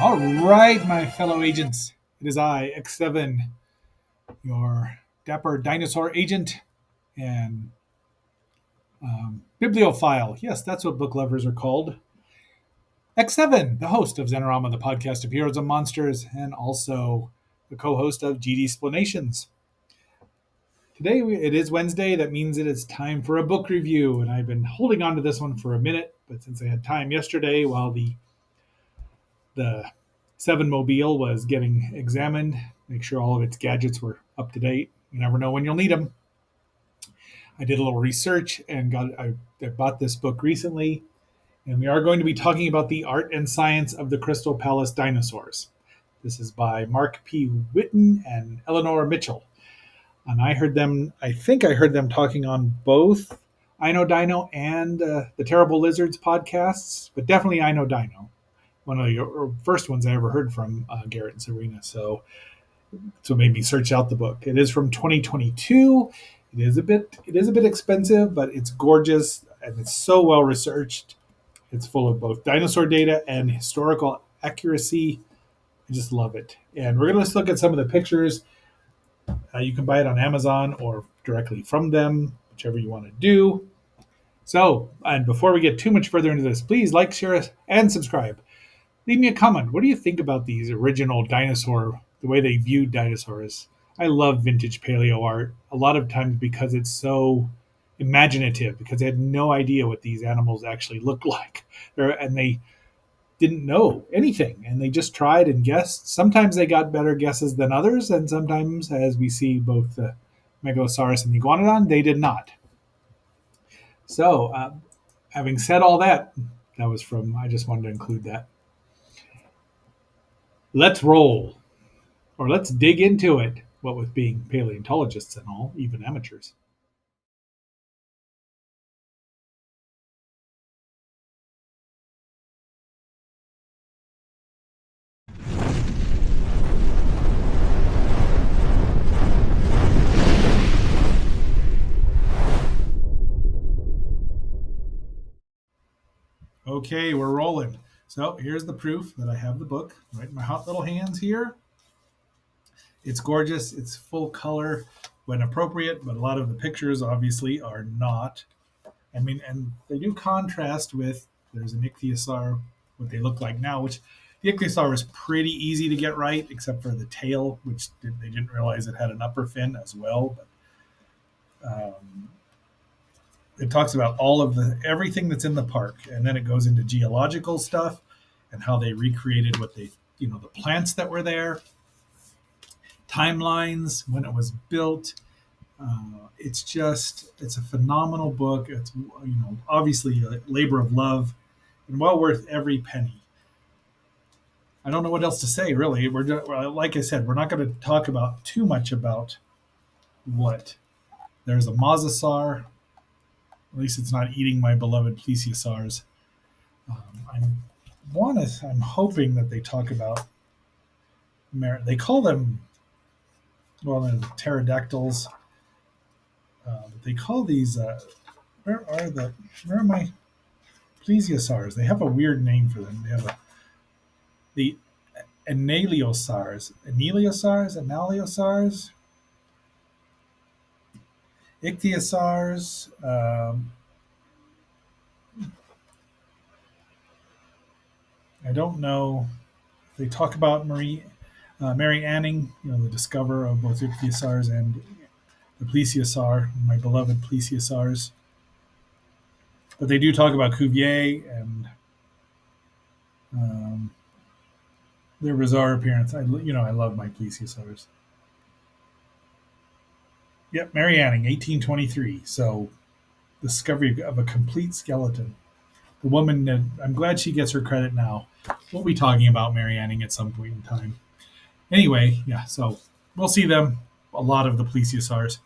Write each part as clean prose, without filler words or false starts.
All right, my fellow agents. It is I, X7, your dapper dinosaur agent and bibliophile. Yes, that's what book lovers are called. X7, the host of Xenorama, the podcast of heroes and monsters, and also the co-host of GD Explanations. Today it is Wednesday. That means it is time for a book review, and I've been holding on to this one for a minute, but since I had time yesterday while the Seven Mobile was getting examined, make sure all of its gadgets were up to date. You never know when you'll need them. I did a little research and I bought this book recently, and we are going to be talking about the art and science of the Crystal Palace Dinosaurs. This is by Mark P. Witten and Eleanor Mitchell. And I think I heard them talking on both I Know Dino and the Terrible Lizards podcasts, but definitely I Know Dino, one of the first ones I ever heard from Garrett and Serena. So it made me search out the book. It is from 2022. It is a bit expensive, but it's gorgeous and it's so well researched. It's full of both dinosaur data and historical accuracy. I just love it. And we're going to look at some of the pictures. You can buy it on Amazon or directly from them, whichever you want to do. So, and before we get too much further into this, please like, share, and subscribe. Leave me a comment. What do you think about these original dinosaur, the way they viewed dinosaurs? I love vintage paleo art a lot of times because it's so imaginative, because they had no idea what these animals actually looked like. And they didn't know anything, and they just tried and guessed. Sometimes they got better guesses than others, and sometimes, as we see both the Megalosaurus and the Iguanodon, they did not. So, having said all that, I just wanted to include that. Let's roll, or let's dig into it, what with being paleontologists and all, even amateurs. Okay, we're rolling. So here's the proof that I have the book right in my hot little hands here. It's gorgeous. It's full color when appropriate, but a lot of the pictures obviously are not. I mean, and they do contrast with, there's an ichthyosaur, what they look like now, which the ichthyosaur was pretty easy to get right, except for the tail, which they didn't realize it had an upper fin as well. But it talks about all of everything that's in the park, and then it goes into geological stuff and how they recreated the plants that were there, timelines when it was built. It's a phenomenal book. It's obviously a labor of love and well worth every penny. I don't know what else to say really. Like I said, we're not going to talk about too much about what. There's a mosasaur. At least it's not eating my beloved plesiosaurs. I'm hoping that they talk about. They call them, the pterodactyls. They call these. Where are my plesiosaurs? They have a weird name for them. They have the analiosars, ichthyosaurs. I don't know. They talk about Mary Anning, the discoverer of both ichthyosaurs and the plesiosaur, my beloved plesiosaurs. But they do talk about Cuvier and their bizarre appearance. I love my plesiosaurs. Yep, Mary Anning, 1823. So, discovery of a complete skeleton. The woman, I'm glad she gets her credit now. We'll be talking about Mary Anning at some point in time. Anyway, yeah, so we'll see them, a lot of the plesiosaurs,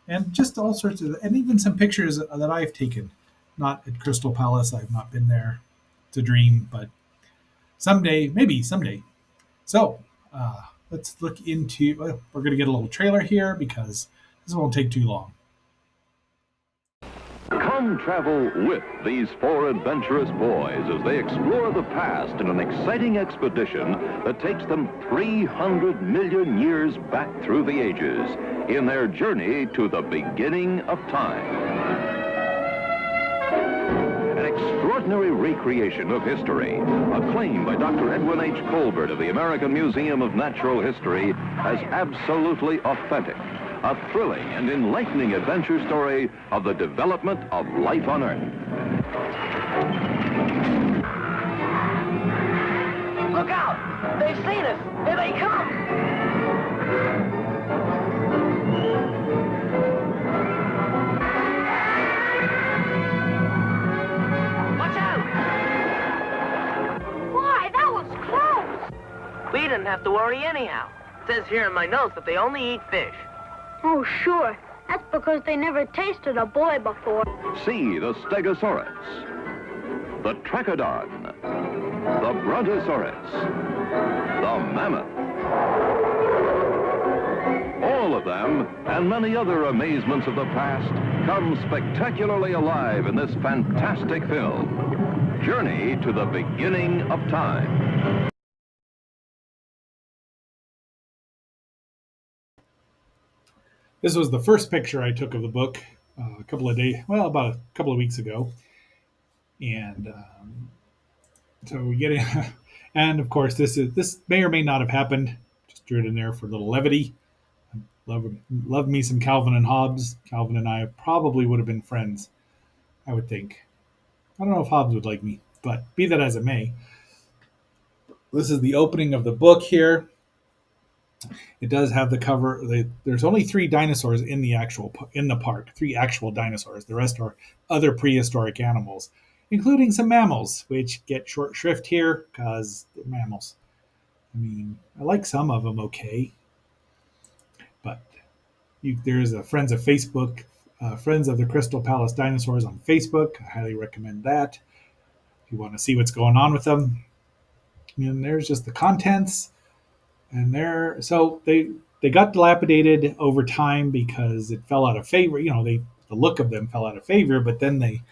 and just all sorts of, and even some pictures that I've taken. Not at Crystal Palace, I've not been there. It's a dream, but someday, maybe someday. So, let's look into, we're going to get a little trailer here because this won't take too long. Come Come travel with these four adventurous boys as they explore the past in an exciting expedition that takes them 300 million years back through the ages in their journey to the beginning of time. An extraordinary recreation of history, acclaimed by Dr. Edwin H. Colbert of the American Museum of Natural History as absolutely authentic. A thrilling and enlightening adventure story of the development of life on Earth. Look out! They've seen us! Here they come! Watch out! Why, that was close! We didn't have to worry anyhow. It says here in my notes that they only eat fish. Oh, sure. That's because they never tasted a boy before. See the Stegosaurus, the Trachodon, the Brontosaurus, the Mammoth. All of them, and many other amazements of the past, come spectacularly alive in this fantastic film, Journey to the Beginning of Time. This was the first picture I took of the book about a couple of weeks ago. And so we get in, and of course, this may or may not have happened. Just drew it in there for a little levity. Love me some Calvin and Hobbes. Calvin and I probably would have been friends, I would think. I don't know if Hobbes would like me, but be that as it may. This is the opening of the book here. It does have the cover. There's only 3 dinosaurs in the park, 3 actual dinosaurs. The rest are other prehistoric animals, including some mammals, which get short shrift here because they're mammals. I mean, I like some of them okay, but there's a Friends of Facebook, Friends of the Crystal Palace Dinosaurs on Facebook. I highly recommend that if you want to see what's going on with them. And there's just the contents. And they got dilapidated over time because it fell out of favor. The look of them fell out of favor, but then they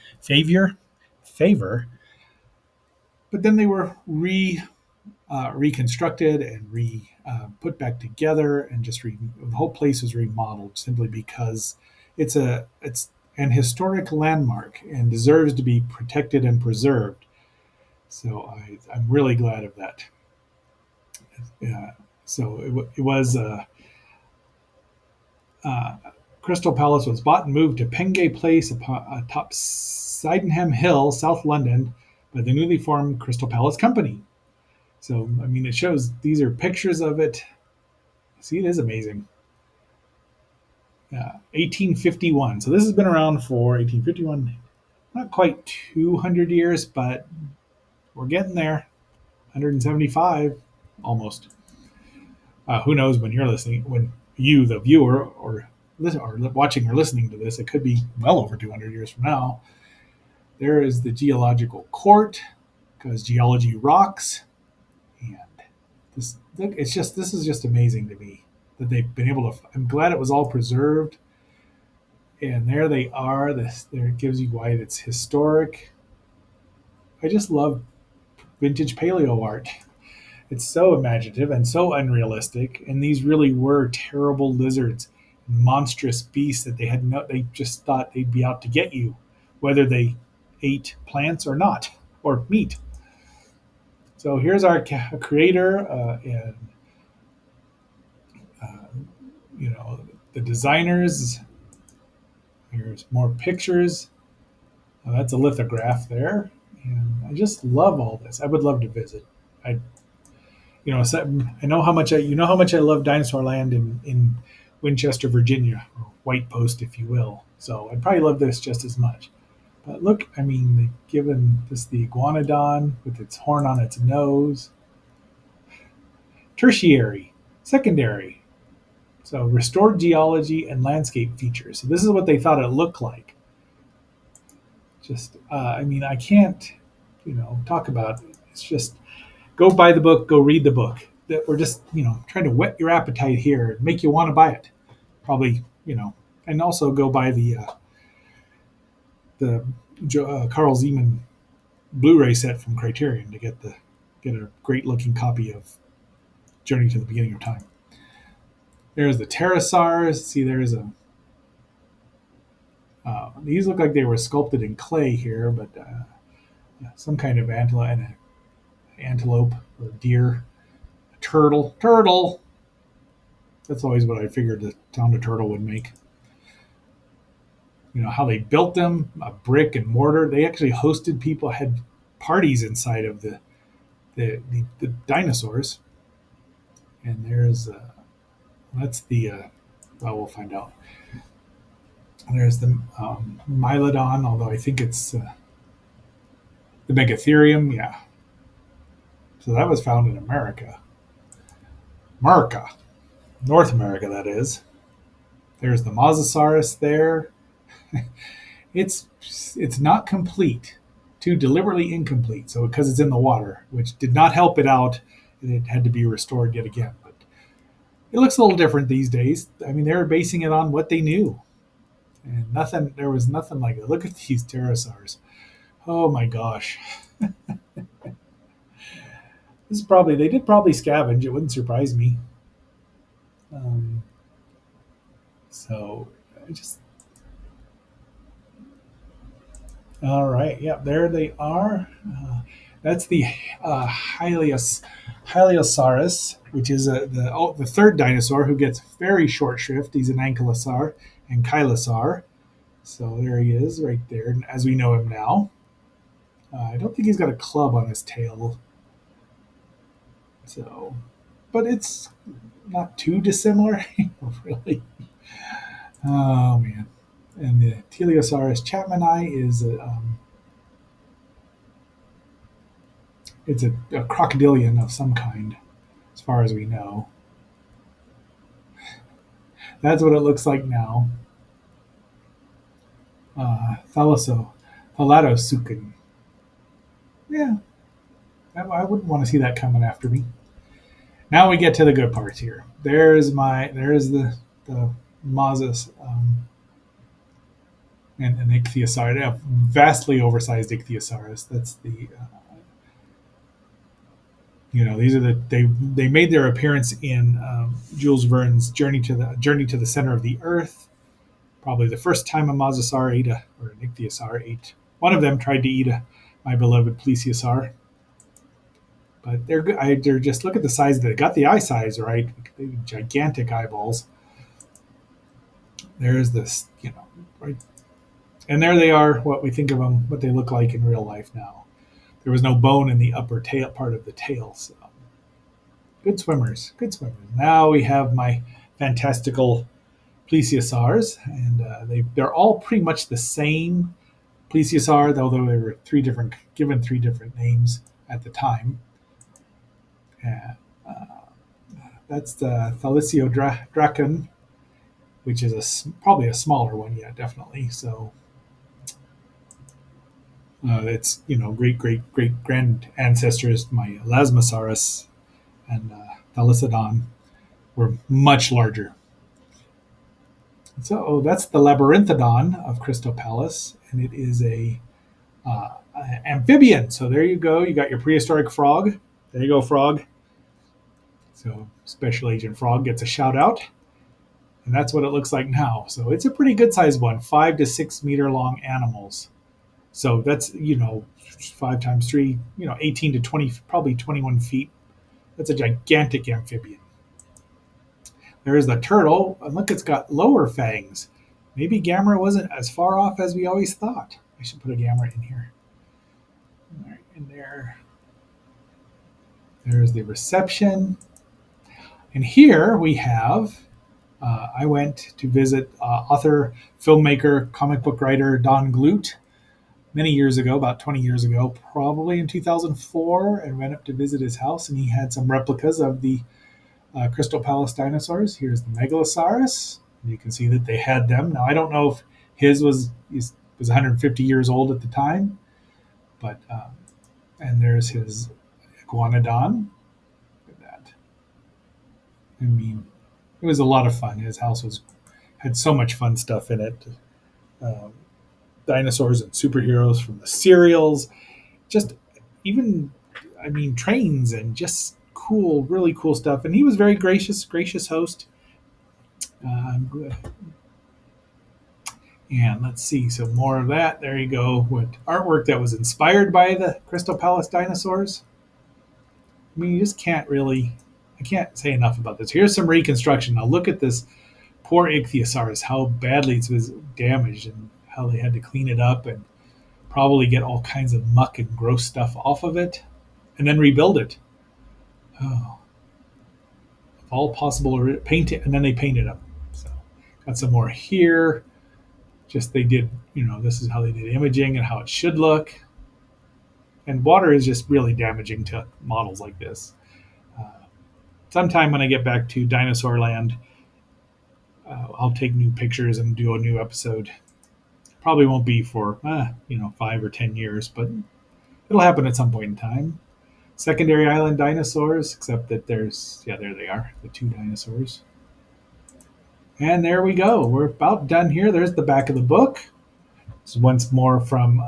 but then they were reconstructed and put back together, and the whole place was remodeled simply because it's an historic landmark and deserves to be protected and preserved. So I'm really glad of that. So it was Crystal Palace was bought and moved to Pengay Place atop Sydenham Hill, South London, by the newly formed Crystal Palace Company. So, I mean, it shows, these are pictures of it. See, it is amazing. 1851. So this has been around for 1851, not quite 200 years, but we're getting there. 175, almost. Who knows when you're listening, when you, the viewer, or watching or listening to this, it could be well over 200 years from now. There is the geological court, because geology rocks. And this is just amazing to me that they've been able to. I'm glad it was all preserved. And there they are. There it gives you why it's historic. I just love vintage paleo art. It's so imaginative and so unrealistic. And these really were terrible lizards, monstrous beasts that they just thought they'd be out to get you, whether they ate plants or not, or meat. So here's our creator and the designers. Here's more pictures. That's a lithograph there, and I just love all this. I would love to visit. I know how much I love Dinosaur Land in Winchester, Virginia, or White Post, if you will. So I'd probably love this just as much. But look, I mean, they've given this the iguanodon with its horn on its nose. Tertiary, secondary. So restored geology and landscape features. So this is what they thought it looked like. Just, I can't, talk about it. It's just, go buy the book, go read the book. That we're just, trying to whet your appetite here, make you want to buy it. Probably, and also go buy the the Carl Zeman Blu-ray set from Criterion to get a great looking copy of Journey to the Beginning of Time. There's the pterosaurs. See, there's a. These look like they were sculpted in clay here, but some kind of antelope or deer, a turtle. That's always what I figured the sound a turtle would make. How they built them, a brick and mortar. They actually hosted people, had parties inside of the dinosaurs. And there's that's the well, we'll find out. There's the Mylodon, although I think it's the Megatherium. Yeah. So that was found in America, North America, that is. There's the Mosasaurus there. It's not complete, too deliberately incomplete. So because it's in the water, which did not help it out, and it had to be restored yet again. But it looks a little different these days. I mean, they were basing it on what they knew, and there was nothing like it. Look at these pterosaurs. Oh my gosh. They did probably scavenge. It wouldn't surprise me. So I just. All right. Yeah, there they are. That's the Hylaeosaurus, which is the third dinosaur who gets very short shrift. He's an ankylosaur and chylosaur. So there he is, right there, as we know him now. I don't think he's got a club on his tail. So, but it's not too dissimilar, really. Oh man! And the Teleosaurus chapmani is it's a crocodilian of some kind, as far as we know. That's what it looks like now. Thalassosuchus. Yeah, I wouldn't want to see that coming after me. Now we get to the good parts here. There's the Moses and an ichthyosaurus, a vastly oversized ichthyosaurus. That's the these are they made their appearance in Jules Verne's Journey to the Center of the Earth. Probably the first time a mosasaur or an ichthyosaur ate. One of them tried to eat my beloved plesiosaur. But they're just, look at the size. They got the eye size right. They have gigantic eyeballs. There's this, right, and there they are. What we think of them, what they look like in real life now. There was no bone in the upper tail part of the tail. So good swimmers. Now we have my fantastical plesiosaurs, and they're all pretty much the same plesiosaur, although they were given three different names at the time. That's the Thalassiodracon, which is probably a smaller one. Yeah, definitely. So it's great grand ancestors. My Elasmosaurus and Thalassodon were much larger. So that's the Labyrinthodon of Crystal Palace, and it is a amphibian. So there you go. You got your prehistoric frog. There you go, frog. So Special Agent Frog gets a shout out. And that's what it looks like now. So it's a pretty good sized one, 5 to 6 meter long animals. So that's, 5 times 3, 18 to 20, probably 21 feet. That's a gigantic amphibian. There's the turtle. And look, it's got lower fangs. Maybe Gamera wasn't as far off as we always thought. I should put a Gamera in here. All right, in there. There's the reception. And here we have, I went to visit author, filmmaker, comic book writer Don Glut many years ago, about 20 years ago, probably in 2004, and went up to visit his house, and he had some replicas of the Crystal Palace dinosaurs. Here's the Megalosaurus. You can see that they had them. Now, I don't know if his was 150 years old at the time, but, and there's his Iguanodon. I mean, it was a lot of fun. His house had so much fun stuff in it. dinosaurs and superheroes from the serials, just even, I mean, trains and just cool, really cool stuff. And he was very gracious host. Um, and let's see, so more of that. There you go, with artwork that was inspired by the Crystal Palace Dinosaurs. I mean, you just can't really, I can't say enough about this. Here's some reconstruction. Now look at this poor ichthyosaurus, how badly it was damaged and how they had to clean it up and probably get all kinds of muck and gross stuff off of it and then rebuild it. Oh, if all possible, paint it, and then they painted them. So got some more here. Just they did, this is how they did imaging and how it should look. And water is just really damaging to models like this. Sometime when I get back to Dinosaur Land, I'll take new pictures and do a new episode. Probably won't be for 5 or 10 years, but it'll happen at some point in time. Secondary island dinosaurs, except that there they are, the two dinosaurs. And there we go. We're about done here. There's the back of the book. This is once more from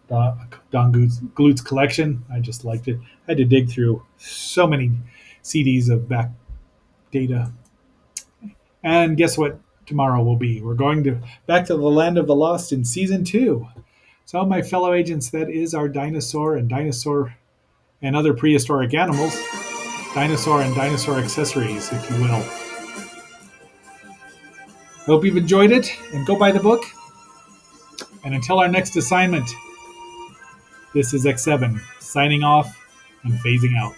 Don Glut's collection. I just liked it. I had to dig through so many CDs of back data. And guess what tomorrow will be? We're going back to the Land of the Lost in Season 2. So, my fellow agents, that is our dinosaur and other prehistoric animals. Dinosaur and dinosaur accessories, if you will. Hope you've enjoyed it, and go buy the book. And until our next assignment, this is X7, signing off and phasing out.